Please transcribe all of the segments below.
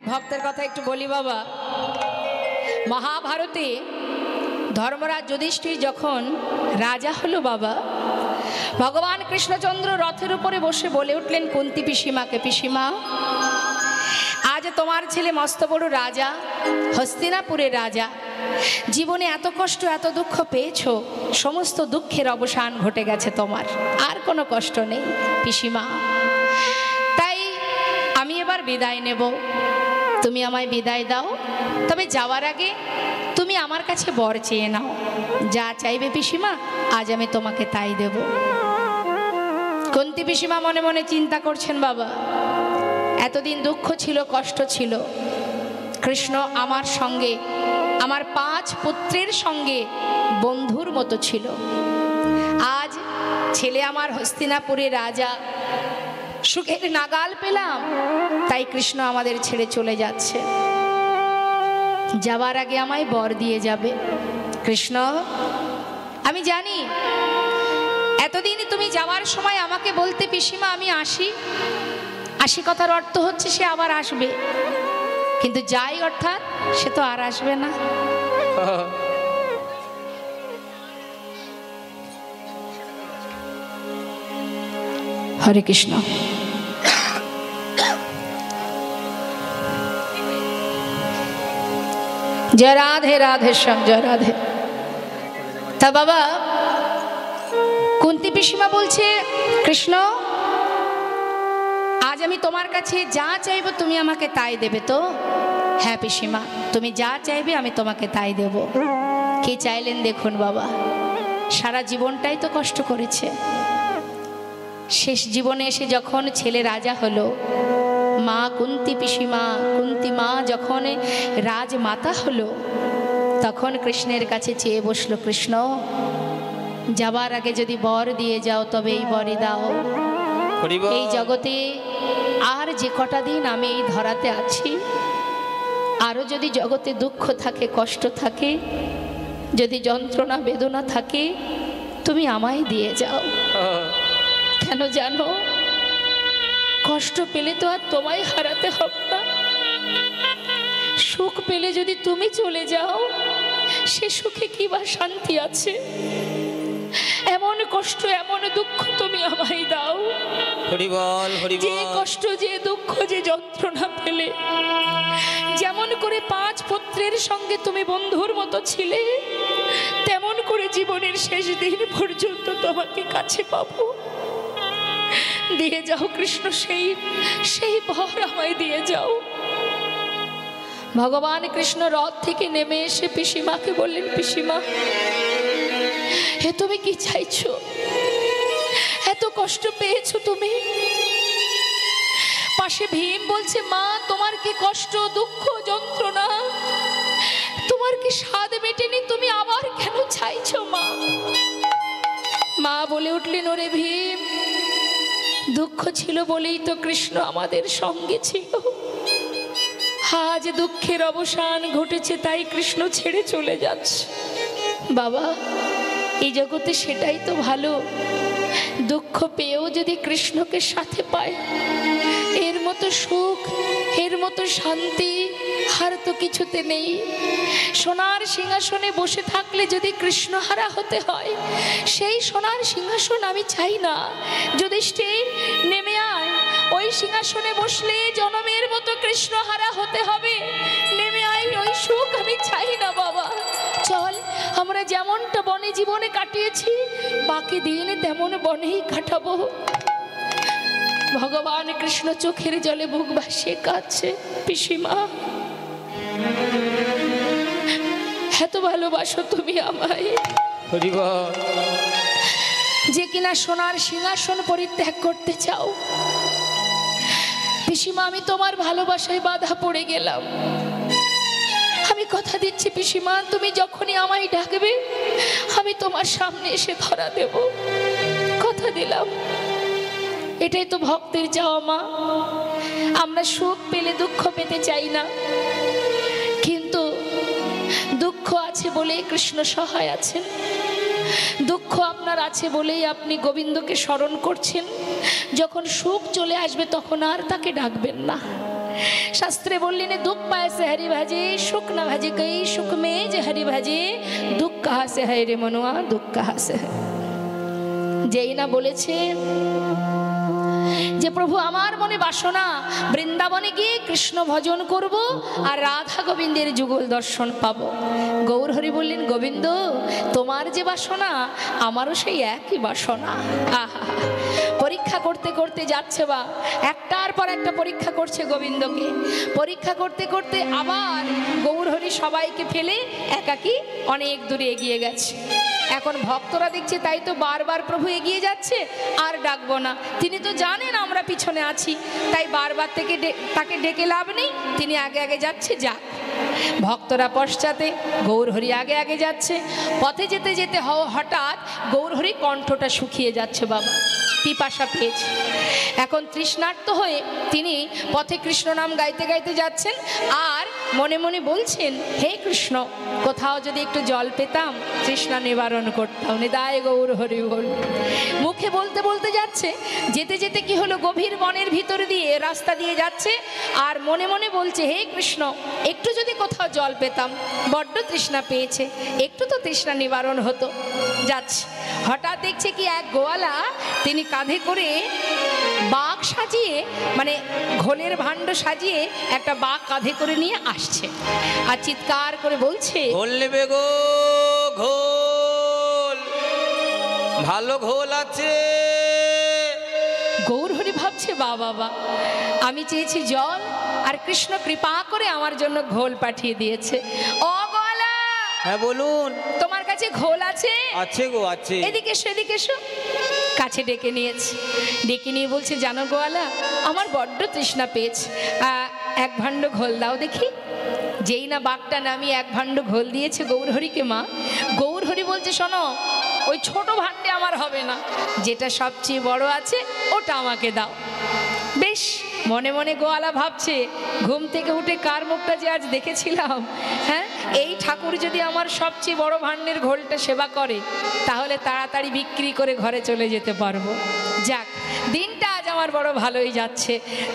ভক্তের কথা একটু বলি বাবা। মহাভারতে ধর্মরাজ যুধিষ্ঠির যখন রাজা হলো বাবা, ভগবান কৃষ্ণচন্দ্র রথের উপরে বসে বলে উঠলেন কুন্তী পিসিমাকে, পিসিমা আজ তোমার ছেলে মস্ত বড় রাজা, হস্তিনাপুরের রাজা, জীবনে এত কষ্ট এত দুঃখ পেয়েছো, সমস্ত দুঃখের অবসান ঘটে গেছে, তোমার আর কোনো কষ্ট নেই পিসিমা। তাই আমি এবার বিদায় নেব, তুমি আমায় বিদায় দাও। তবে যাওয়ার আগে তুমি আমার কাছে বর চেয়ে নাও, যা চাইবে পিসিমা আজ আমি তোমাকে তাই দেব। কুন্তী পিসিমা মনে মনে চিন্তা করছেন, বাবা এতদিন দুঃখ ছিল, কষ্ট ছিল, কৃষ্ণ আমার সঙ্গে, আমার 5 পুত্রের সঙ্গে বন্ধুর মতো ছিল, আজ ছেলে আমার হস্তিনাপুরের রাজা, সুখের নাগাল পেলাম, তাই কৃষ্ণ আমাদের ছেড়ে চলে যাচ্ছে, যাবার আগে আমায় বর দিয়ে যাবে। কৃষ্ণ আমি জানি এতদিন তুমি যাওয়ার সময় আমাকে বলতে পিসিমা আমি আসি, আসি কথার অর্থ হচ্ছে সে আবার আসবে, কিন্তু যাই অর্থাৎ সে তো আর আসবে না। হরে কৃষ্ণ। জয় রাধে রাধে শ্যাম, জয় রাধে। তা বাবা কুন্তী পিসিমা বলছে, কৃষ্ণ আজ আমি তোমার কাছে যা চাইবো তুমি আমাকে তাই দেবে তো? হ্যাঁ পিসিমা, তুমি যা চাইবে আমি তোমাকে তাই দেব। কি চাইলেন দেখুন বাবা, সারা জীবনটাই তো কষ্ট করেছে, শেষ জীবনে এসে যখন ছেলে রাজা হলো, মা কুন্তী পিসিমা, কুন্তী মা যখন রাজমাতা হলো, তখন কৃষ্ণের কাছে চেয়ে বসলো, কৃষ্ণ যাবার আগে যদি বর দিয়ে যাও তবে এই বরই দাও। এই জগতে আর যে কটা দিন আমি এই ধরাতে আছি, আরও যদি জগতে দুঃখ থাকে, কষ্ট থাকে, যদি যন্ত্রণা বেদনা থাকে, তুমি আমায় দিয়ে যাও। কেন জানো, কষ্ট পেলে তো আর তোমায় হারাতে হবে না, সুখ পেলে যদি তুমি চলে যাও সে সুখে কি বা শান্তি আছে? এমন কষ্ট এমন দুঃখ তুমি আমায় দাও। হরি বল, হরি বল। যে কষ্ট যে দুঃখ যে যন্ত্রণা পেলে, যেমন করে 5 পুত্রের সঙ্গে তুমি বন্ধুর মতো ছিলে, তেমন করে জীবনের শেষ দিন পর্যন্ত তোমাকে কাছে পাবো। দিয়ে যাও কৃষ্ণ, সেই বর আমায় দিয়ে যাও। ভগবান কৃষ্ণ রথ থেকে নেমে এসে পিসিমাকে বললেন, পিসিমা হে তুমি কি চাইছো? এত কষ্ট পেয়েছো তুমি? পাশে ভীম বলছে, মা তোমার কি কষ্ট, দুঃখ, যন্ত্রণা, তোমার কি স্বাদ মেটেনি, তুমি আবার কেন চাইছো? মা বলে উঠলেন, ওরে ভীম, দুঃখ ছিল বলেই তো কৃষ্ণ আমাদের সঙ্গে ছিল, আজ দুঃখের অবসান ঘটেছে তাই কৃষ্ণ ছেড়ে চলে যাচ্ছে। বাবা এই জগতে সেটাই তো ভালো, দুঃখ পেয়েও যদি কৃষ্ণকে সাথে পায়, এর মতো সুখ, এর মতো শান্তি আর তো কিছুতে নেই। সোনার সিংহাসনে বসে থাকলে যদি কৃষ্ণহারা হতে হয়, সেই সোনার সিংহাসন আমি চাই না। যুধিষ্ঠির নেমে আয়, ওই সিংহাসনে বসলে জনমের মতো কৃষ্ণহারা হতে হবে, নেমে আয়, ওই সুখ আমি চাই না। বাবা চল, আমরা যেমনটা বনে জীবনে কাটিয়েছি বাকি দিন তেমন বনেই কাটাবো। ভগবান কৃষ্ণ চোখের জলে বুক ভাসিয়ে কাঁদছে, পিসিমা এত ভালোবাসো তুমি আমায়, যে কিনা সোনার সিংহাসন পরিত্যাগ করতে চাও। পিসিমা আমি তোমার ভালোবাসায় বাধা পড়ে গেলাম, আমি কথা দিচ্ছি পিসিমা, তুমি যখনই আমায় ডাকবে আমি তোমার সামনে এসে ধরা দেব, কথা দিলাম। এটাই তো ভক্তের চাওয়া মা, আমরা সুখ পেলে দুঃখ পেতে চাই না, কিন্তু দুঃখ আছে বলেই কৃষ্ণ সহায় আছেন, দুঃখ আপনার আছে বলেই আপনি গোবিন্দকে স্মরণ করছেন। যখন সুখ চলে আসবে তখন আর তাকে ডাকবেন না, शास्त्रे बोलने ने दुख पाए से हरि भाजे सुख न भाजे कई सुख में जे हरि भाजे दुख कहाँ से है रे मनुआ दुख कहाँ से है যেই না বলেছে যে প্রভু আমার মনে বাসনা বৃন্দাবনে গিয়ে কৃষ্ণ ভজন করব আর রাধা গোবিন্দের যুগল দর্শন পাবো গৌর হরি বললেন গোবিন্দ তোমার যে বাসনা আমারও সেই একই বাসনা আহা পরীক্ষা করতে করতে যাচ্ছে বা একটার পর একটা পরীক্ষা করছে গোবিন্দকে পরীক্ষা করতে করতে আবার গৌর হরি সবাইকে ফেলে একাকী অনেক দূরে এগিয়ে গেছে এখন ভক্তরা দেখছে তাই তো বারবার প্রভু এগিয়ে যাচ্ছে আর ডাকবো না তিনি তো জানেন আমরা পিছনে আছি তাই বারবার তাকে ডেকে লাভ নেই তিনি আগে আগে যাচ্ছে যাক ভক্তরা পশ্চাতে গৌরহরি আগে আগে যাচ্ছে পথে যেতে যেতে হঠাৎ গৌরহরি কণ্ঠটা শুকিয়ে যাচ্ছে বাবা পিপাসা পেয়েছে এখন তৃষ্ণার্ত হয়ে তিনি পথে কৃষ্ণ নাম গাইতে গাইতে যাচ্ছেন আর মনে মনে বলছেন হে কৃষ্ণ কোথাও যদি একটু জল পেতাম তৃষ্ণা নিবারণ করতাম নিতাই গৌর হরি বল মুখে বলতে বলতে যাচ্ছে যেতে যেতে কি হলো গভীর বনের ভিতর দিয়ে রাস্তা দিয়ে যাচ্ছে আর মনে মনে বলছে হে কৃষ্ণ একটু যদি কোথাও জল পেতাম বড্ড তৃষ্ণা পেয়েছে একটু তো তৃষ্ণা নিবারণ হতো যাচ্ছে হঠাৎ দেখছে কি এক গোয়ালা তিনি কাঁধে করে বাঘ সাজিয়ে মানে ঘোলের ভাণ্ড সাজিয়ে একটা বাঘ কাঁধে করে নিয়ে আসছে আর চিৎকার করে বলছে ঘোল নেবে গো ঘোল ভালো ঘোল আছে গৌরহরি ভাবছে বাবা আমি চেয়েছি জল আর কৃষ্ণ কৃপা করে আমার জন্য ঘোল পাঠিয়ে দিয়েছে ও গোয়ালা হ্যাঁ বলুন তোমার কাছে ঘোল আছে আছে গো আছে এদিকে এসো এদিকে এসো কাছে ডেকে নিয়েছে ডেকে নিয়ে বলছে জানো গোয়ালা আমার বড্ড তৃষ্ণা পেয়েছে এক ভাণ্ড ঘোল দাও দেখি যেই না বাঘটা নামিয়ে এক ভাণ্ড ঘোল দিয়েছে গৌরহরিকে মা গৌরহরি বলছে শোনো ওই ছোট ভাণ্ডে আমার হবে না যেটা সবচেয়ে বড় আছে ওটা আমাকে দাও বেশ মনে মনে গোয়ালা ভাবছে ঘুম থেকে উঠে কার মুখটা যে আজ দেখেছিলাম হ্যাঁ এই ঠাকুর যদি আমার সবচেয়ে বড় ভাণ্ডের ঘোলটা সেবা করে তাহলে তাড়াতাড়ি বিক্রি করে ঘরে চলে যেতে পারবো যাক দিনটা আজ আমার বড় ভালোই যাচ্ছে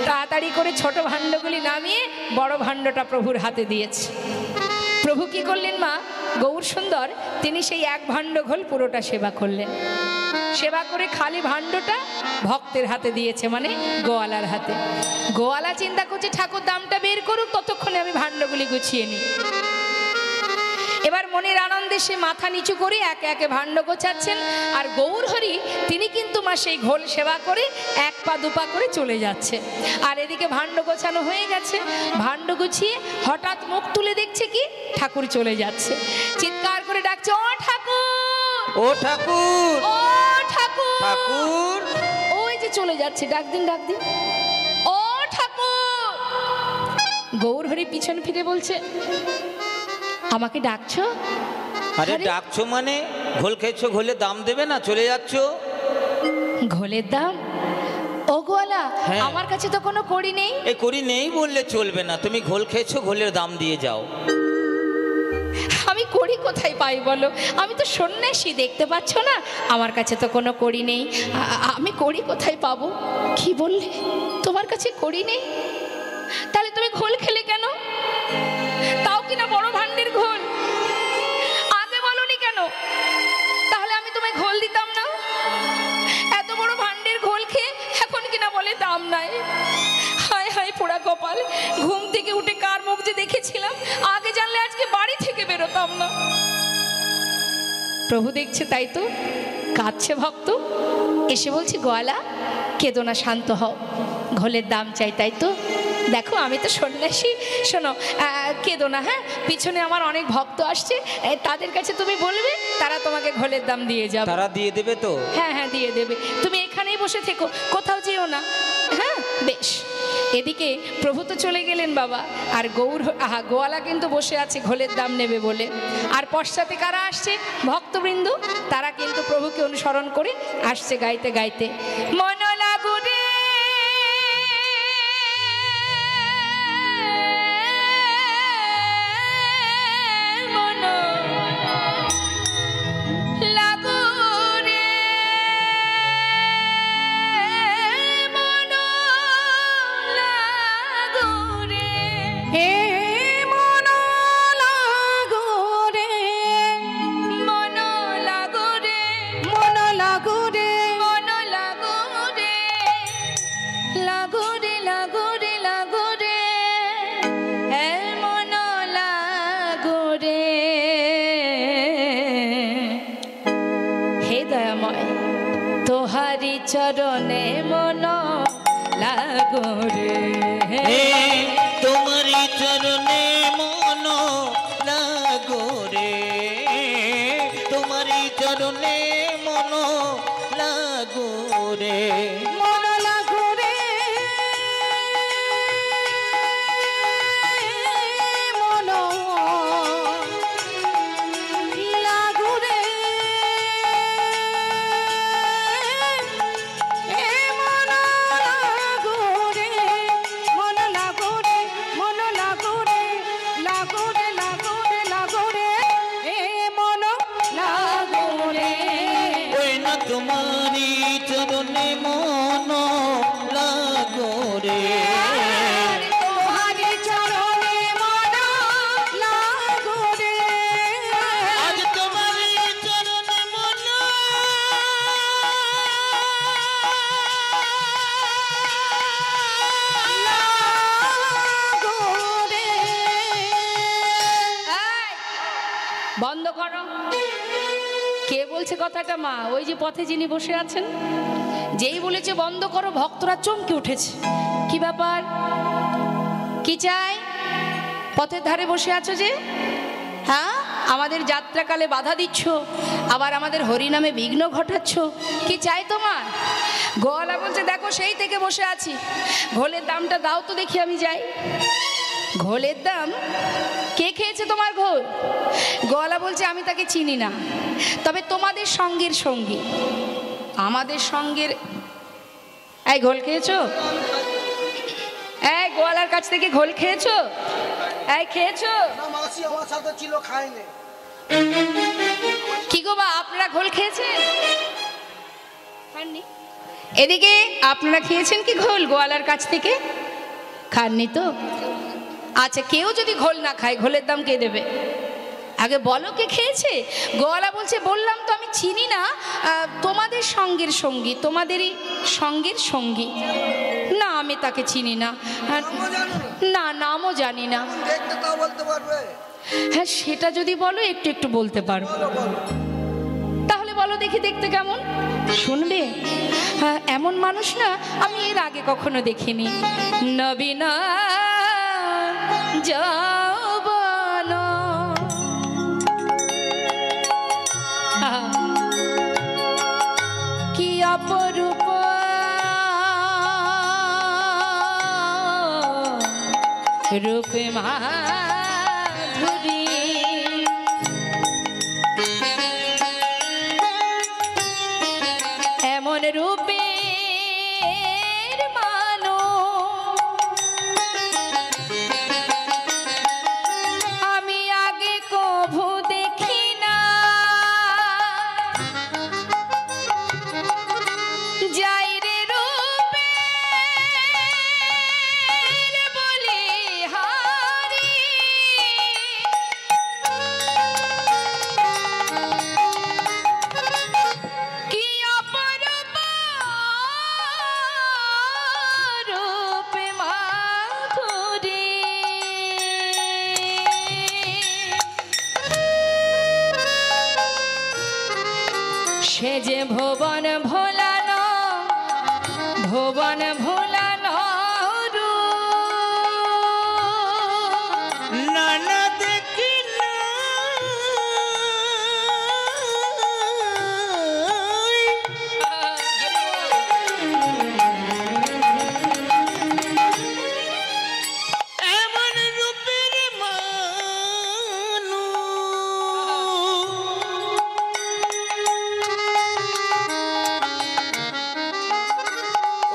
তাড়াতাড়ি করে ছোট ভাণ্ডগুলি নামিয়ে বড় ভাণ্ডটা প্রভুর হাতে দিয়েছে প্রভু কি করলেন মা গৌর সুন্দর তিনি সেই এক ভাণ্ড ঘোল পুরোটা সেবা করলেন সেবা করে খালি ভাণ্ডটা ভক্তের হাতে দিয়েছে মানে গোয়ালার হাতে গোয়ালা চিন্তা করছে ঠাকুর দামটা বের করুক ততক্ষণে আমি ভাণ্ডগুলি গুছিয়ে নিই এবার মনের আনন্দে সে মাথা নিচু করে একে একে ভাণ্ড গোছাচ্ছেন আর গৌরহরি তিনি কিন্তু মা সেই ঘোল সেবা করে এক পা দুপা করে চলে যাচ্ছে আর এদিকে ভাণ্ড গোছানো হয়ে গেছে ভাণ্ড গুছিয়ে হঠাৎ মুখ তুলে দেখছে কি ঠাকুর চলে যাচ্ছে চিৎকার করে ডাকছে ও ঠাকুর ও ঠাকুর ও ঠাকুর ঠাকুর ওই যে চলে যাচ্ছে ডাক দিন ও ঠাকুর গৌরহরি পিছন ফিরে বলছে আমাকে ডাকছো আরে ডাকছো মানে ঘোল খেয়েছো ঘোলে দাম দেবে না চলে যাচ্ছ ঘোলের দাম ও গোয়ালা আমার কাছে তো কোনো কড়ি নেই এই কড়ি নেই বললে চলবে না তুমি ঘোল খেয়েছো ঘোলের দাম দিয়ে যাও আমি কড়ি কোথায় পাই বলো আমি তো সন্ন্যাসী দেখতে পাচ্ছ না আমার কাছে তো কোনো কড়ি নেই আমি কড়ি কোথায় পাবো কি বললে তোমার কাছে কড়ি নেই তাহলে তুমি ঘোল খেলে কেন তাও কিনা বড় ভাণ্ডের ঘোল আগে বলনি কেন তাহলে আমি তোমায় ঘোল দিতাম না এত বড় ভাণ্ডের ঘোল খেয়ে এখন কিনা বলে দাম নাই হায় হায় পোড়া কপাল ঘুম থেকে উঠে কার মুখ যে দেখেছিলাম আগে জানলে আজকে বাড়ি থেকে বেরোতাম না প্রভু দেখছে তাই তো কাঁদছে ভক্ত এসে বলছি গোয়ালা কেঁদো না শান্ত হও ঘোলের দাম চাই তাই তো দেখো আমি তো সন্ন্যাসী শোনো কেঁদো না হ্যাঁ পিছনে আমার অনেক ভক্ত আসছে তাদের কাছে তুমি বলবে তারা তোমাকে ঘোলের দাম দিয়ে যাবে তারা দিয়ে দেবে তো হ্যাঁ হ্যাঁ দিয়ে দেবে তুমি এখানেই বসে থেকো কোথাও যেও না হ্যাঁ বেশ এদিকে প্রভু তো চলে গেলেন বাবা আর গোয়ালা কিন্তু বসে আছে ঘোলের দাম নেবে বলে আর পশ্চাতে কারা আসছে ভক্তবৃন্দ তারা কিন্তু প্রভুকে অনুসরণ করে আসছে গাইতে গাইতে মন লাগু রে চরণে মন লাগো রে, তোমারই চরণে মন লাগো রে, তোমারই চরণে মন লাগো রে, মন লাগো রে, মন লাগো রে, মন লাগো রে, মন লাগো রে, মন লাগো রে, লাগো রে, লাগো রে, লাগো রে, মন লাগো রে। ওই না তোমারই চরণে মন লাগো রে, তোমারি চরণে মন লাগো রে, আজ তোমারই চরণে মন লাগো রে। বন্ধ করো। কে বলছে কথাটা মা? ওই যে পথে যিনি বসে আছেন, যেই বলেছে বন্ধ করো, ভক্তরা চমকে উঠেছে। কি ব্যাপার, কি চাই? পথের ধারে বসে আছো যে, হ্যাঁ আমাদের যাত্রাকালে বাধা দিচ্ছ, আবার আমাদের হরিনামে বিঘ্ন ঘটাচ্ছ, কি চাই তোমার? গোয়ালা বলছে দেখো সেই থেকে বসে আছি, ঘোলের দামটা দাও তো দেখি আমি যাই। ঘোলের দাম? কে খেয়েছে তোমার ঘোল? গোয়ালা বলছে আমি তাকে চিনি না, তবে তোমাদের সঙ্গের সঙ্গী, আমাদের সঙ্গের। এই ঘোল খেয়েছো? এই গোয়ালার কাছ থেকে ঘোল খেয়েছো? এই খেয়েছো? মাসি আমার সাথে ছিল, খায়নি। কি গো বা, আপনারা ঘোল খেয়েছেন? খাননি? এদিকে আপনারা খেয়েছেন কি ঘোল গোয়ালার কাছ থেকে? খাননি তো? আচ্ছা, কেউ যদি ঘোল না খায়, ঘোলের দাম কে দেবে? আগে বলো কে খেয়েছে। গোয়ালা বলছে বললাম তো আমি চিনি না, তোমাদের সঙ্গের সঙ্গী, তোমাদেরই সঙ্গের সঙ্গী। না আমি তাকে চিনি না। না, নামও জানি না। দেখতে তাও বলতে পারবে? হ্যাঁ সেটা যদি বলো একটু একটু বলতে পারবো। বলো, বলো। তাহলে বলো দেখি, দেখতে কেমন শুনবে? হ্যাঁ, এমন মানুষ না আমি এর আগে কখনো দেখিনি। নবীনা যৌবন, কি অপরূপ রূপে মাধুরী, এমন রূপের মানুষ আমি আগে কভু দেখি না। যাই রে রূপের বলিহারি, কি অপরূপ রূপে মাধুরী, সে যে ভুবন ভোলানো, ভুবন ভোলানো রূপ, নানা দেখি না এমন রূপের মানুষ,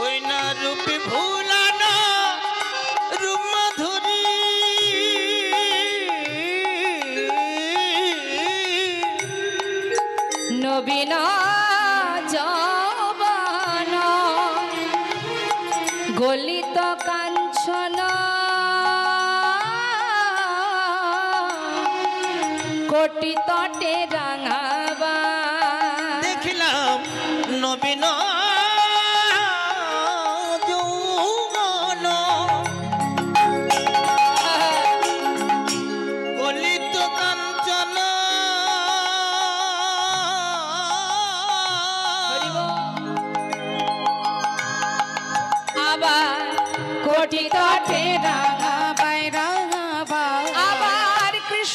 ওই না রূপে ভুলানো রূপ মাধুরী, নবীন যৌবন, গলিত কাঞ্চন, কোটি তটে রাঙাবা, দেখিলাম নবীন যৌবন, গলিত কাঞ্চন,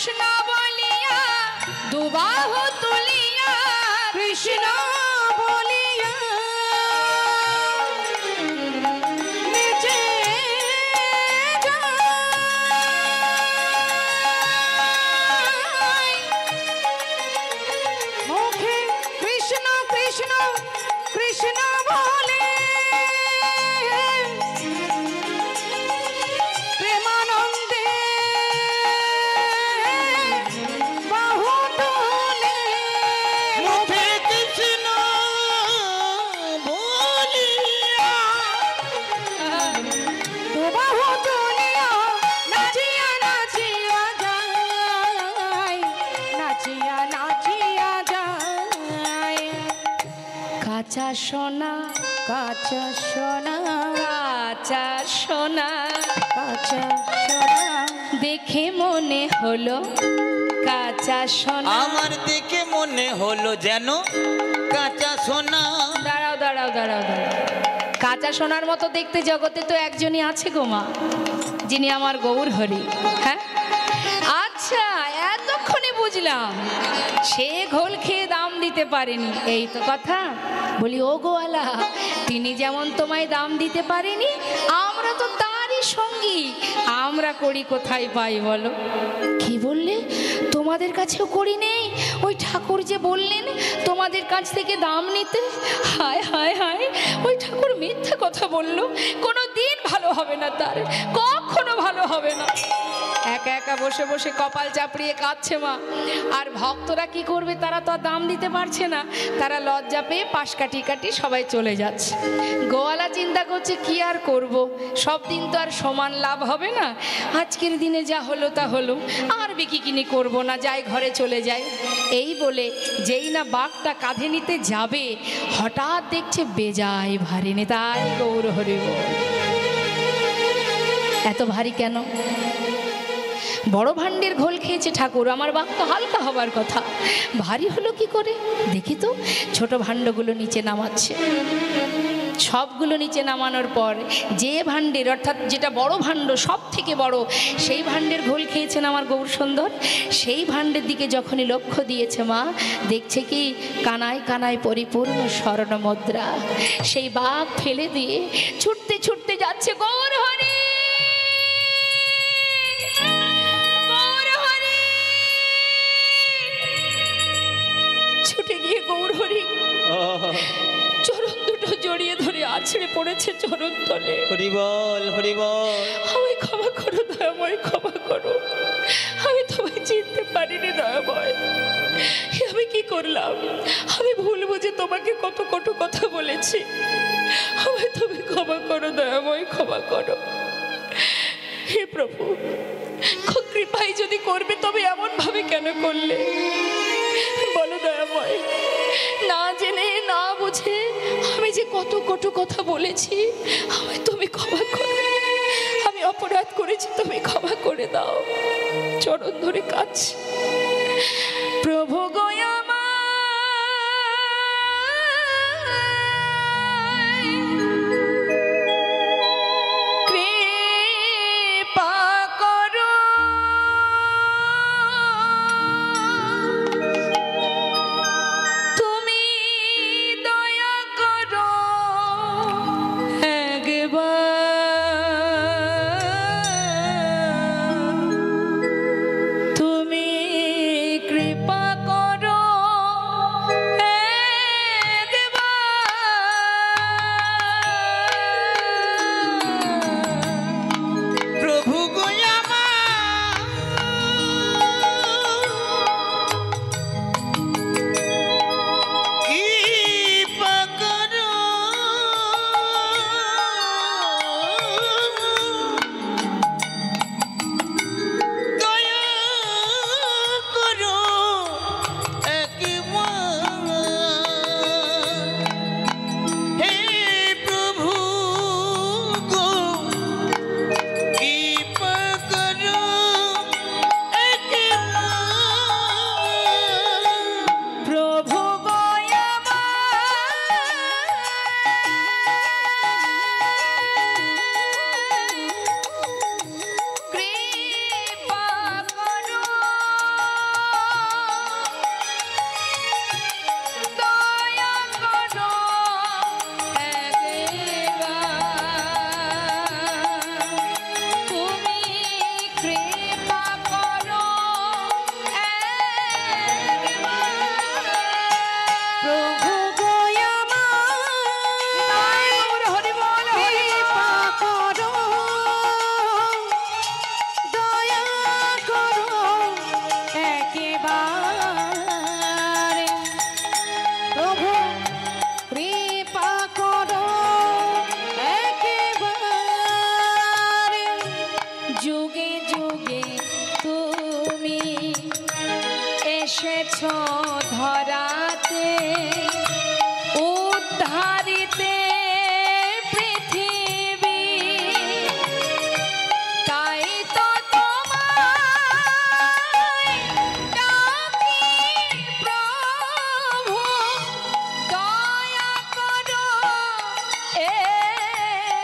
কৃষ্ণ বলিয়া দুবাহু তুলিয়া কৃষ্ণ বলিয়া নেচে যায়। মুখে কৃষ্ণ কৃষ্ণ কৃষ্ণ বলে প্রেমানন্দে বাহু তুলে মুখে কৃষ্ণ বলিয়া বাহু তুলিয়া নাচিয়া নাচিয়া যায়, নাচিয়া নাচিয়া যায়। কাঁচা সোনা কাঁচা সোনা কাঁচা সোনা কাঁচা সোনা দেখে মনে হলো কাঁচা সোনা। আমার দেখে মনে হলো যেন কাঁচা সোনা। দাঁড়াও দাঁড়াও দাঁড়াও দাঁড়াও, কাঁচা সোনার মতো দেখতে জগতে তো একজনই আছে গো মা, যিনি আমার গৌর হরি। হ্যাঁ আচ্ছা, এতক্ষণে বুঝলাম সে ঘোল খেয়ে দাম দিতে পারেনি, এই তো কথা। বলি ও গোয়ালা, তিনি যেমন তোমায় দাম দিতে পারেনি, আমরা তো তারই সঙ্গী, আমরা করি কোথায় পাই বলো? কি বললে? তোমাদের কাছেও করি নেই? ওই ঠাকুর যে বললেন তোমাদের কাছ থেকে দাম নিতে, হায় হায় হায়, ওই ঠাকুর মিথ্যা কথা বললো। কোনো দিন ভালো হবে না তার, কখনো ভালো হবে না। একা একা বসে বসে কপাল চাপড়িয়ে কাঁদছে মা। আর ভক্তরা কি করবে? তারা তো আর দাম দিতে পারছে না, তারা লজ্জা পেয়ে পাশ কাটি কাটি সবাই চলে যাচ্ছে। গোয়ালা চিন্তা করছে কি আর করব, সব দিন তো আর সমান লাভ হবে না, আজকের দিনে যা হলো তা হলো, আর বিকি কিনি করবো না, যাই ঘরে চলে যাই। এই বলে যেই না বাঘটা কাঁধে নিতে যাবে, হঠাৎ দেখছে বেজায় ভারী নে, তাই গৌর হরি বল। এত ভারী কেন? বড় ভাণ্ডের ঘোল খেয়েছে ঠাকুর, আমার বাঘ তো হালকা হবার কথা, ভারী হলো কি করে? দেখি তো। ছোট ভাণ্ডগুলো নিচে নামাচ্ছে, সবগুলো নিচে নামানোর পর যে ভাণ্ডের, অর্থাৎ যেটা বড় ভাণ্ড, সব থেকে বড়, সেই ভাণ্ডের ঘোল খেয়েছেন আমার গৌর সুন্দর। সেই ভাণ্ডের দিকে যখনই লক্ষ্য দিয়েছে মা, দেখছে কি কানায় কানায় পরিপূর্ণ স্বর্ণ মুদ্রা। সেই বাঘ ফেলে দিয়ে ছুটতে ছুটতে যাচ্ছে গৌর হরি, ছুটে গিয়ে গৌর হরি চরণ দুটো জড়িয়ে ধরে আছড়ে পড়েছে চরণ তলে। হরি বল হরি বল। আমায় ক্ষমা করো দয়াময়, ক্ষমা করো, আমি তোমায় চিনতে পারিনি দয়াময়। আমি কি করলাম? আমি ভুল বুঝে তোমাকে কত কটু কথা বলেছি, আমায় তুমি ক্ষমা করো দয়াময়, ক্ষমা করো। হে প্রভু, কৃপাই যদি করবে তবে এমন ভাবে কেন করলে বলো দয়াময়? না জেনে না বুঝে আমি যে কত কটু কথা বলেছি, আমায় তুমি ক্ষমা করো। আমি অপরাধ করেছি, তুমি ক্ষমা করে দাও। চরণ ধরে কাঁদছি, প্রভু গয়া কৃপা করো, যুগে তুমি এসেছো ধরাতে উদ্ধারিতে পৃথিবী, তাই তো তোমায় ডাকি প্রভু, দয়া করো এ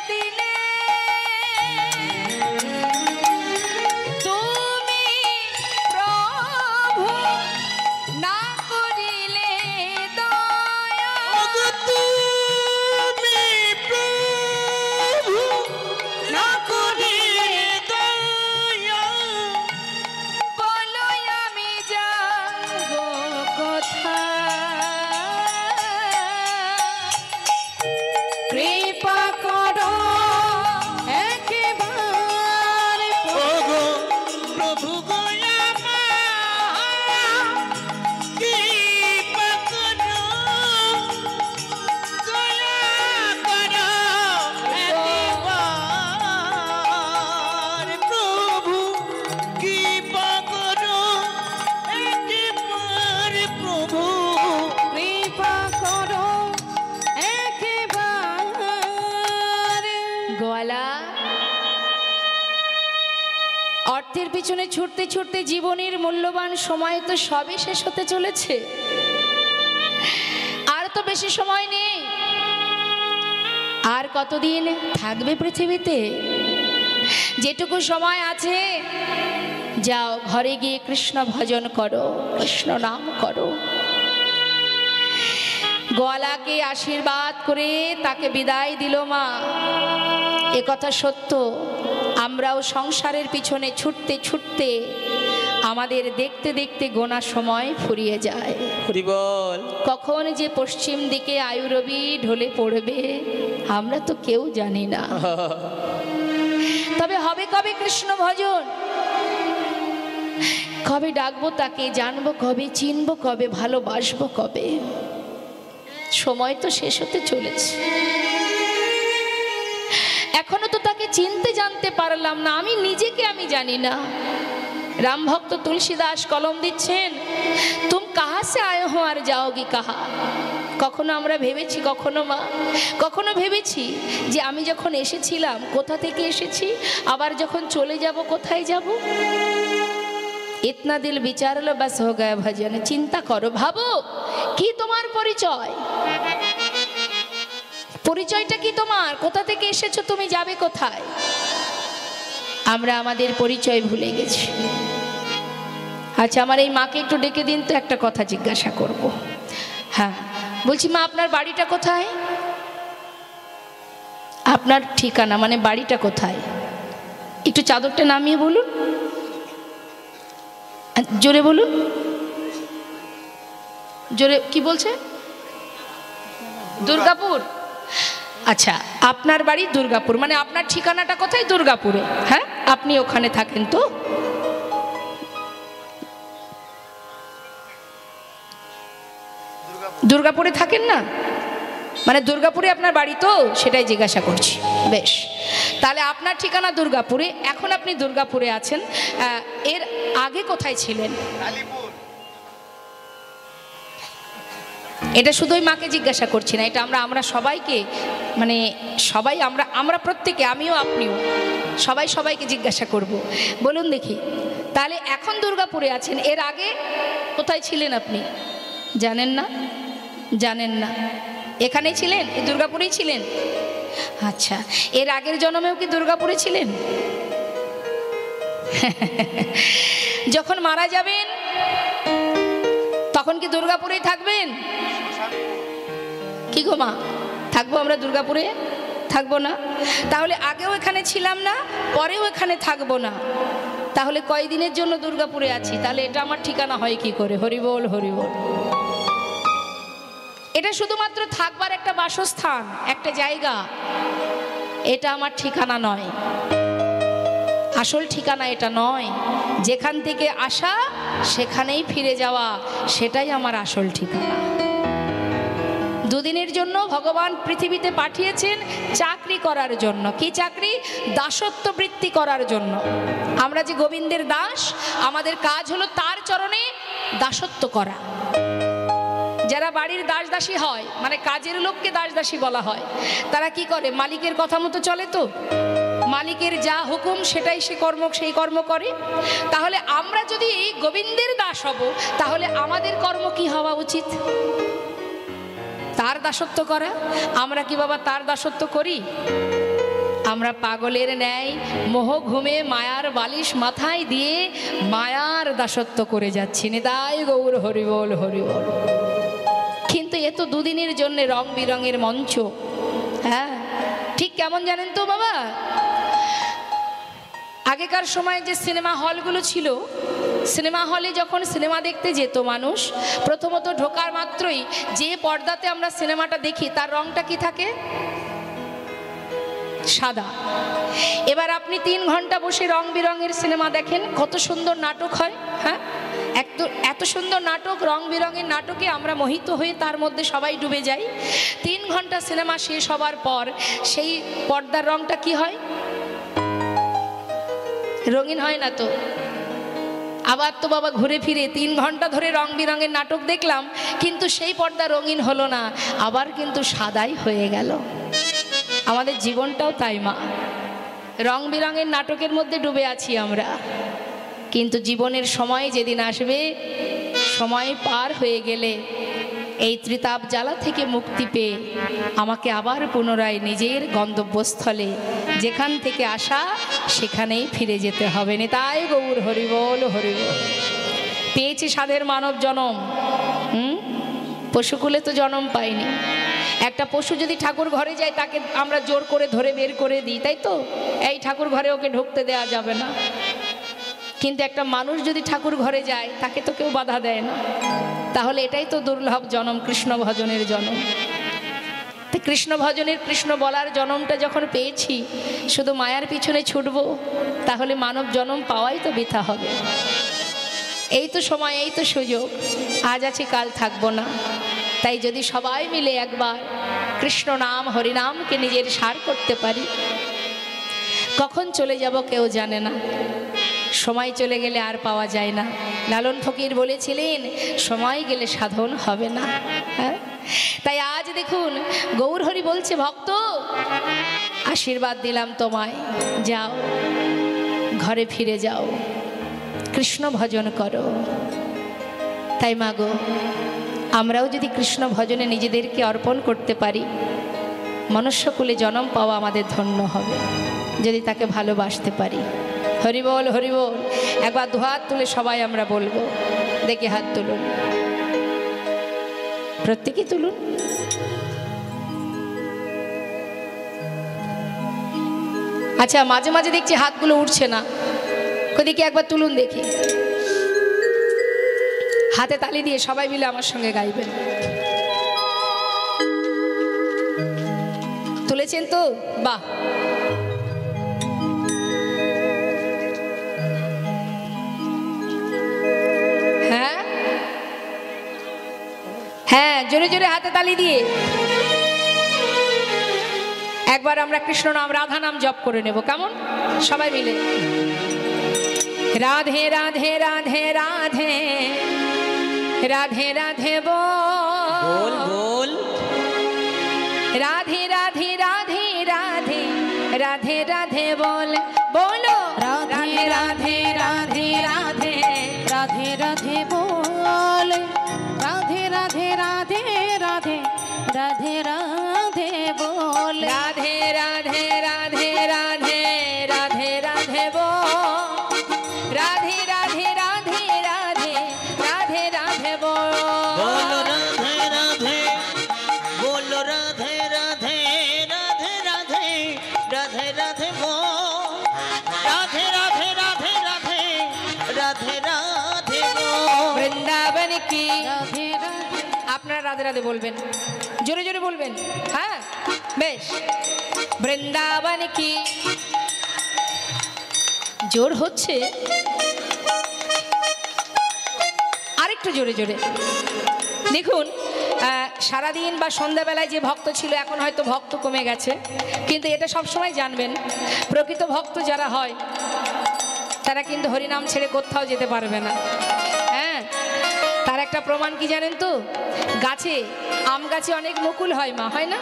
দিনে। তুমি প্রভু না করিলে দয়া, তুমি প্রভু না করিলে দয়া, বলো আমি যাব কোথায়? কৃপা করো একেবারে ওগো প্রভু গো আমার, কৃপা করো, দয়া করো একবার। প্রভু কৃপা করো একবার, প্রভু কৃপা করো একেবারে। গোয়ালা, অর্থের পিছনে ছুটতে ছুটতে জীবনের মূল্যবান সময় তো সবই শেষ হতে চলেছে, আর তো বেশি সময় নেই। আর কতদিন থাকবে পৃথিবীতে? যেটুকু সময় আছে যাও ঘরে গিয়ে কৃষ্ণ ভজন করো, কৃষ্ণ নাম করো। গোয়ালাকে আশীর্বাদ করে তাকে বিদায় দিল মা। এ কথা সত্য, আমরাও সংসারের পিছনে ছুটতে ছুটতে আমাদের দেখতে দেখতে গোনা সময় ফুরিয়ে যায়। হরি বল। কখন যে পশ্চিম দিকে আয়ুরবি ঢলে পড়বে আমরা তো কেউ জানি না। তবে হবে কবে কৃষ্ণ ভজন? কবে ডাকবো তাকে, জানবো কবে, চিনবো কবে, ভালোবাসবো কবে? সময় তো শেষ হতে চলেছে, এখনো তো তাকে চিনতে জানতে পারলাম না। আমি নিজেকে আমি জানি না। রাম ভক্ত তুলসীদাস কলম দিচ্ছেন, তুম কাহা সে আয়ে হো আর যাওগি কাহা। কখনো আমরা ভেবেছি, কখনো ভেবেছি যে আমি যখন এসেছিলাম কোথা থেকে এসেছি, আবার যখন চলে যাব কোথায় যাব? ইতনা দিল বিচারলো বাস হো গায়া ভজন। চিন্তা করো, ভাবো কি তোমার পরিচয়? পরিচয়টা কি তোমার? কোথা থেকে এসেছো, তুমি যাবে কোথায়? আমরা আমাদের পরিচয় ভুলে গেছি। আচ্ছা, আমার এই মাকে একটু ডেকে দিন তো, একটা কথা জিজ্ঞাসা করব। হ্যাঁ, বলছি মা, আপনার বাড়িটা কোথায়? আপনার ঠিকানা মানে বাড়িটা কোথায়? একটু চাদরটা নামিয়ে বলুন, জোরে বলুন, জোরে। কি বলছে? দুর্গাপুর। আচ্ছা, আপনার বাড়ি দুর্গাপুর, মানে আপনার ঠিকানাটা কোথায়? দুর্গাপুরে। হ্যাঁ, আপনি ওখানে থাকেন তো? দুর্গাপুরে থাকেন না? মানে দুর্গাপুরে আপনার বাড়ি তো, সেটাই জিজ্ঞাসা করছি। বেশ, তাহলে আপনার ঠিকানা দুর্গাপুরে, এখন আপনি দুর্গাপুরে আছেন। এর আগে কোথায় ছিলেন? এটা শুধুই মাকে জিজ্ঞাসা করছি না, এটা আমরা সবাইকে, মানে সবাই আমরা প্রত্যেকে, আমিও আপনিও সবাই সবাইকে জিজ্ঞাসা করব। বলুন দেখি, তাহলে এখন দুর্গাপুরে আছেন, এর আগে কোথায় ছিলেন আপনি? জানেন না? জানেন না? এখানেই ছিলেন, এই দুর্গাপুরেই ছিলেন? আচ্ছা, এর আগের জন্মেও কি দুর্গাপুরে ছিলেন? যখন মারা যাবেন তখন কি দুর্গাপুরেই থাকবেন? কি গো মা, থাকবো আমরা দুর্গাপুরে? থাকবো না? তাহলে আগেও এখানে ছিলাম না, পরেও এখানে থাকবো না, তাহলে কয়দিনের জন্য দুর্গাপুরে আছি? তাহলে এটা আমার ঠিকানা হয় কি করে? হরিবোল হরিবোল। এটা শুধুমাত্র থাকবার একটা বাসস্থান, একটা জায়গা, এটা আমার ঠিকানা নয়। আসল ঠিকানা এটা নয়। যেখান থেকে আসা সেখানেই ফিরে যাওয়া, সেটাই আমার আসল ঠিকানা। দুদিনের জন্য ভগবান পৃথিবীতে পাঠিয়েছেন চাকরি করার জন্য। কি চাকরি? দাসত্ব বৃত্তি করার জন্য। আমরা যে গোবিন্দের দাস, আমাদের কাজ হলো তার চরণে দাসত্ব করা। যারা বাড়ির দাস দাসী হয়, মানে কাজের লোককে দাস দাসী বলা হয়, তারা কি করে? মালিকের কথা মতো চলে। তো মালিকের যা হুকুম সেটাই সেই কর্ম করে। তাহলে আমরা যদি গোবিন্দের দাস হব, তাহলে আমাদের কর্ম কি হওয়া উচিত? তার দাসত্ব করা। আমরা কি বাবা তার দাসত্ব করি? আমরা পাগলের ন্যায় মোহ ঘুমে মায়ার বালিশ মাথায় দিয়ে মায়ার দাসত্ব করে যাচ্ছি। নিতাই গৌর হরিবল হরিবল। কিন্তু এ তো দুদিনের জন্য রং বিরঙের মঞ্চ। হ্যাঁ, ঠিক কেমন জানেন তো বাবা? আগেকার সময় যে সিনেমা হলগুলো ছিল, সিনেমা হলে যখন সিনেমা দেখতে যেত মানুষ, প্রথমত ঢোকার মাত্রই যে পর্দাতে আমরা সিনেমাটা দেখি তার রংটা কি থাকে? সাদা। এবার আপনি 3 ঘন্টা বসে রং বিরঙের সিনেমা দেখেন, কত সুন্দর নাটক হয়। হ্যাঁ, এত সুন্দর নাটক, রং বিরঙের নাটকে আমরা মোহিত হয়ে তার মধ্যে সবাই ডুবে যাই। 3 ঘন্টা সিনেমা শেষ হবার পর সেই পর্দার রংটা কি হয়? রঙিন হয় না তো। আবার তো বাবা ঘুরে ফিরে 3 ঘন্টা ধরে রং বিরঙের নাটক দেখলাম, কিন্তু সেই পর্দা রঙিন হলো না, আবার কিন্তু সাদাই হয়ে গেল। আমাদের জীবনটাও তাই মা, রং বিরঙের নাটকের মধ্যে ডুবে আছি আমরা। কিন্তু জীবনের সময় যেদিন আসবে, সময় পার হয়ে গেলে এই ত্রিতাপ জ্বালা থেকে মুক্তি পেয়ে আমাকে আবার পুনরায় নিজের গন্তব্যস্থলে, যেখান থেকে আসা সেখানেই ফিরে যেতে হবে। নিতাই গৌর হরিবল হরিবল। পেয়েছি সাধের মানব জনম, পশুকুলে তো জনম পাইনি। একটা পশু যদি ঠাকুর ঘরে যায়, তাকে আমরা জোর করে ধরে বের করে দিই, তাই তো? এই ঠাকুর ঘরে ওকে ঢুকতে দেওয়া যাবে না। কিন্তু একটা মানুষ যদি ঠাকুর ঘরে যায়, তাকে তো কেউ বাধা দেয় না। তাহলে এটাই তো দুর্লভ জনম, কৃষ্ণ ভজনের জনম। কৃষ্ণ ভজনের, কৃষ্ণ বলার জনমটা যখন পেয়েছি, শুধু মায়ার পিছনে ছুটবো, তাহলে মানব জনম পাওয়াই তো বৃথা হবে। এই তো সময়, এই তো সুযোগ, আজ আছি কাল থাকবো না। তাই যদি সবাই মিলে একবার কৃষ্ণ নাম হরিনামকে নিজের সার করতে পারি, কখন চলে যাব কেউ জানে না। সময় চলে গেলে আর পাওয়া যায় না। লালন ফকির বলেছিলেন, সময় গেলে সাধন হবে না। হ্যাঁ, তাই আজ দেখুন গৌর হরি বলছে, ভক্ত আশীর্বাদ দিলাম তোমায়, যাও ঘরে ফিরে যাও, কৃষ্ণ ভজন করো। তাই মাগো, আমরাও যদি কৃষ্ণ ভজনে নিজেদেরকে অর্পণ করতে পারি, মনুষ্যকুলে জন্ম পাওয়া আমাদের ধন্য হবে, যদি তাকে ভালোবাসতে পারি। হরিবল হরিবল। একবার দুহাত তুলে সবাই আমরা বলবো। দেখি হাত তুলুন, প্রত্যেকে তুলুন। আচ্ছা, মাঝে মাঝে দেখছি হাতগুলো উঠছে না, ওদিকে একবার তুলুন দেখি। হাতে তালি দিয়ে সবাই মিলে আমার সঙ্গে গাইবেন। তুলেছেন তো? বাহ। হ্যাঁ হ্যাঁ, জোরে জোরে হাতে তালি দিয়ে একবার আমরা কৃষ্ণ নাম, রাধা নাম জপ করে নেব, কেমন? সবাই মিলে রাধে রাধে রাধে রাধে রাধে রাধে बोल बोल। রাধে রাধে রাধে রাধে রাধে রাধে बोल बोलो। রাধে রাধে রাধে রাধে রাধে রাধে बोल। রাধে রাধে রাধে রাধে রাধে রাধে बोल। রাধে রাধে রাধে রাধে রাধে রাধে बोल। রাধে রাধে রাধে রাধে রাধে রাধে बोल। बोलो राधे राधे, बोलो राधे राधे राधे राधे राधे राधे बोल। राधे राधे राधे राधे राधे राधे बोल। বৃন্দাবন কি রাধে রাধে। আপনারা রাধে রাধে বলবেন, জোরে জোরে বলবেন। হ্যাঁ বেশ। বৃন্দাবন কি, জোর হচ্ছে, আরেকটু জোরে জোরে। দেখুন সারাদিন বা সন্ধ্যাবেলায় যে ভক্ত ছিল এখন হয়তো ভক্ত কমে গেছে, কিন্তু এটা সবসময় জানবেন প্রকৃত ভক্ত যারা হয় তারা কিন্তু হরিনাম ছেড়ে কোথাও যেতে পারবে না। হ্যাঁ, তার একটা প্রমাণ কি জানেন তো, গাছে আম গাছে অনেক মুকুল হয় মা, হয় না?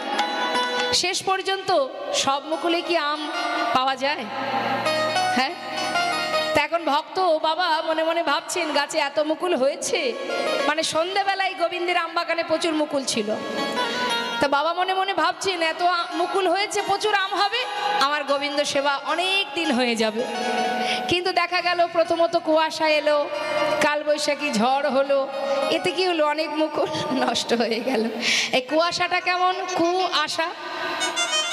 শেষ পর্যন্ত সব মুকুলে কি আম পাওয়া যায়? হ্যাঁ, তা এখন ভক্ত বাবা মনে মনে ভাবছেন গাছে এত মুকুল হয়েছে, মানে সন্ধ্যাবেলায় গোবিন্দের আম বাগানে প্রচুর মুকুল ছিল, তা বাবা মনে মনে ভাবছেন এত মুকুল হয়েছে, প্রচুর আম হবে, আমার গোবিন্দ সেবা অনেক দিন হয়ে যাবে। কিন্তু দেখা গেল প্রথমত কুয়াশা এলো, কালবৈশাখী ঝড় হলো, এতে কি হলো, অনেক মুকুল নষ্ট হয়ে গেল। এই কুয়াশাটা কেমন? কুয়াশা,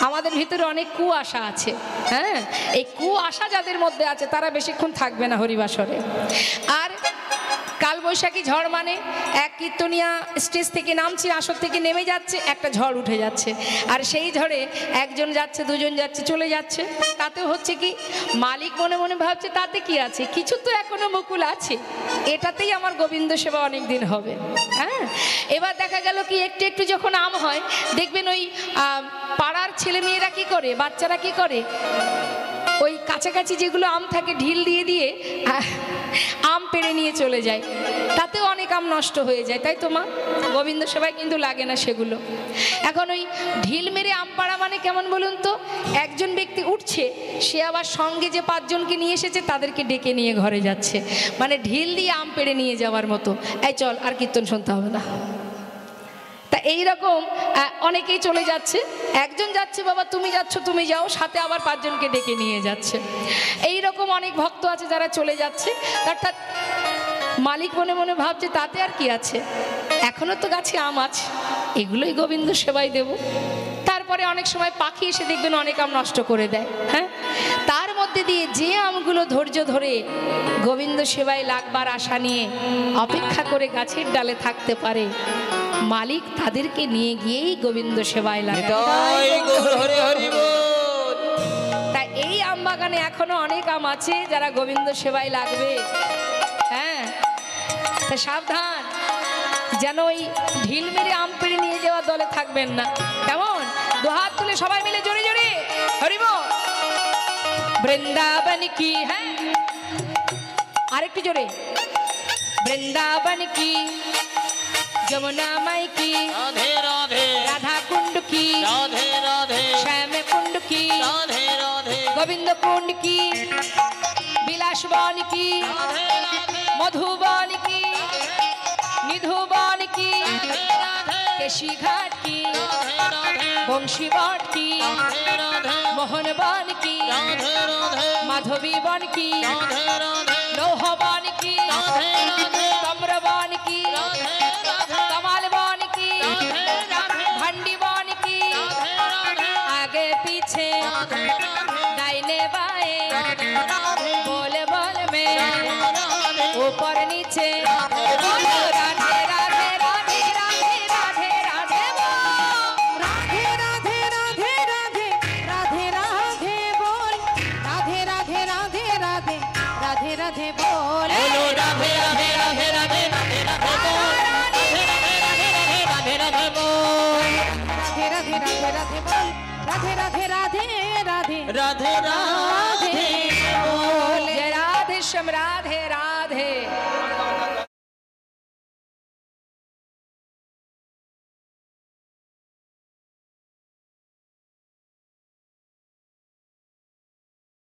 আমাদের ভিতরে অনেক কুয়াশা আছে। হ্যাঁ, এই কুয়াশা যাদের মধ্যে আছে তারা বেশিক্ষণ থাকবে না হরিবাসরে। আর কালবৈশাখী ঝড় মানে এক কীর্তনিয়া স্টেজ থেকে নামছে, আসর থেকে নেমে যাচ্ছে, একটা ঝড় উঠে যাচ্ছে, আর সেই ঝড়ে একজন যাচ্ছে, দুজন যাচ্ছে, চলে যাচ্ছে, তাতেও হচ্ছে কি, মালিক মনে মনে ভাবছে তাতে কি আছে, কিছু তো এখনো মুকুল আছে, এটাতেই আমার গোবিন্দ সেবা অনেক দিন হবে। হ্যাঁ, এবার দেখা গেল কি একটু একটু যখন আম হয়, দেখবেন ওই পাড়ার ছেলে মেয়েরা কি করে, বাচ্চারা কি করে, ওই কাছাকাছি যেগুলো আম থাকে ঢিল দিয়ে দিয়ে আম পেড়ে নিয়ে চলে যায়, তাতেও অনেক আম নষ্ট হয়ে যায়, তাই তো মা? গোবিন্দ সেবায় কিন্তু লাগে না সেগুলো। এখন ওই ঢিল মেরে আম পাড়া মানে কেমন বলুন তো, একজন ব্যক্তি উঠছে, সে আবার সঙ্গে যে 5 জনকে নিয়ে এসেছে তাদেরকে ডেকে নিয়ে ঘরে যাচ্ছে, মানে ঢিল দিয়ে আম পেড়ে নিয়ে যাওয়ার মতো। এই চল, আর কীর্তন শুনতে হবে না। তা এইরকম অনেকেই চলে যাচ্ছে, একজন যাচ্ছে, বাবা তুমি যাচ্ছ তুমি যাও, সাথে আবার 5 জনকে ডেকে নিয়ে যাচ্ছে। এই রকম অনেক ভক্ত আছে যারা চলে যাচ্ছে, অর্থাৎ মালিক মনে মনে ভাবছে তাতে আর কি আছে, এখনো তো গাছে আম আছে, এগুলোই গোবিন্দ সেবায় দেব। তারপরে অনেক সময় পাখি এসে দেখবেন অনেক আম নষ্ট করে দেয়। হ্যাঁ, তার মধ্যে দিয়ে যে আমগুলো ধৈর্য ধরে গোবিন্দ সেবায় লাগবার আশা নিয়ে অপেক্ষা করে গাছের ডালে থাকতে পারে, মালিক তাদেরকে নিয়ে গিয়েই গোবিন্দ সেবায় লাগে। তাই এই আম বাগানে এখনো অনেক আম আছে যারা গোবিন্দ সেবায় লাগবে। হ্যাঁ, তা সাবধান, যেন ওই ঢিল মেরে আম পেড়ে নিয়ে যাওয়ার দলে থাকবেন না। কেমন? 2 হাত তুলে সবাই মিলে জোরে জোরে হরি বল। বৃন্দাবন কি, হ্যাঁ আরেকটু জোরে, বৃন্দাবন কি, যमुना माई की राधे राधे, राधा कुंड की राधे राधे, श्याम कुंड की राधे राधे, गोविंद कुंड की, विलास वन की राधे राधे, मधुबन की निधुबन की राधे राधे, केशी घाट की राधे राधे, बंशी बाट की राधे राधे, मोहन वन की राधे राधे, माधवी वन की राधे राधे, लोहा वन की राधे राधे, तम्रवन की राधे, आगे पीछे दाहिने बाएं, बोल बोल में ऊपर नीचे, राधे राधे राधे राधे राधे राधे राधे बोल, राधे राधे राधे राधे राधे राधे बोल, राधे राधे राधे राधे राधे राधे बोल, बोलो राधे राधे राधे राधे राधे राधे बोल, राधे राधे बोल, राधे राधे राधे राधे बोल, राधे राधे राधे राधे राधे राधे बोल, जय राधे श्याम राधे राधे